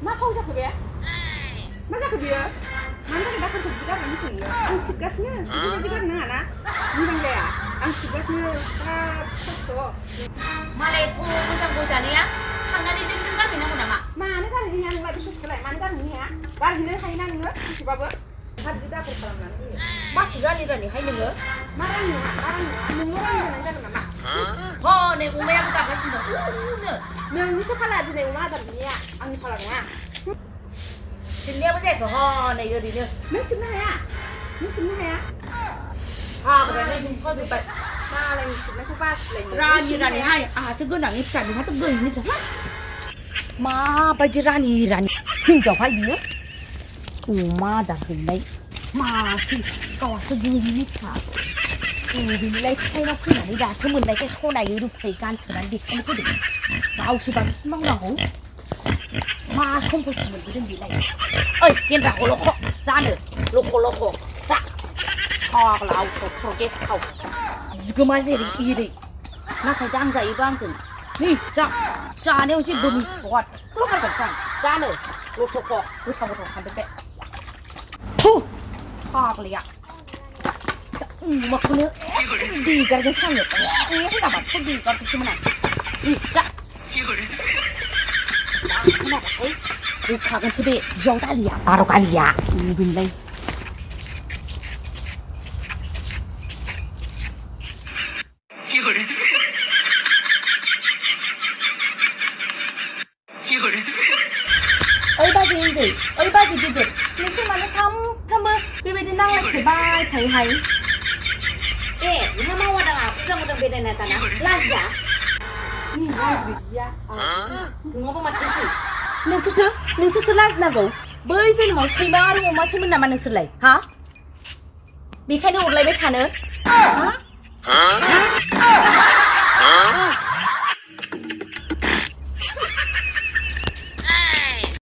मा फाव जाखो बे मा जाखो बियो मानि थाखाय दाखोरखौ बिदि गारनानै फैयो आं सिबगासिनो बिदि गारनो नाङा ना मोजां जाया आं सिबगासिनो खस्थ' मालाय एथ' मोजां गय जानाया थांनानै नों गारहैनांगौ नामा मानो गारहैनो नोंलाय बे ससेखौलाय मानो गारहैनो हाया गारहैनो हायोना नोङो ससेबाबो बिदि दाखोर खालामनानै होयो मासि रानिहाय नोङो मा रानि नङा नोङो रानि होनानै जागोन नामा हनै अमायाबो गाबगासिनो दं नोंनिसो फाला दिनै अमा आदार बिनिया आंनि फाला नङा सिबनायाबो जायाखै हनै ओरैनो नों सिबनो हाया हाग्रायानो दुंखावजोब्बाय मालायनि सिबनायखौ बासिलायनो रानिहाय आहासो गोनांनि फिसा नोंहाथ' गैयिनि फिसा माबायदि रानि हिनजावहाय बियो अमा आदार हैनाय मासे गावहासो गैयिनि फिसा ओरैलाय फिसायनाव फैनानै दासो मोननायखाय सनायै रुफायै गानसोनानै देखायनो फैदों गावसो बांसिन मावनांगौ मा सम्पति मोनबोदों बेलाय ओइ गेन्द्रा लख' जानो लख' जा फाग्ला आवथ' गेसाव जिगोमा जेरै एरै नाथाय दांजायोबो आंजों नै जानायाव जेबो मिथिबावा गारगोनसो आं जानो लथ'ख' गोथाव सानदों बे थु फाग्लाया अमाखौनो देगारगोनसो आङो होनाबाथ' देगारगोनसोमोन आं जा खोनाबाथाय होखागोनसो बे बियाव जालिया बार' गालिया बेलाय ओइ बाजै उन्दै ओइ बाजै गिदिर नोंसोर मानो सामफ्रामबो बेबायदि नांलायखेबाय थायोहाय ए नोंहा मावा दाङा उदां बेरायना जाना लाजिया नङाबा माथोसै नोंसोरसो लाजिनांगौ बै जोनोमाव सैमा आरो अमासोमोन नामा नोंसोरलाय हा बेखायनो अरलायबाय थानो हा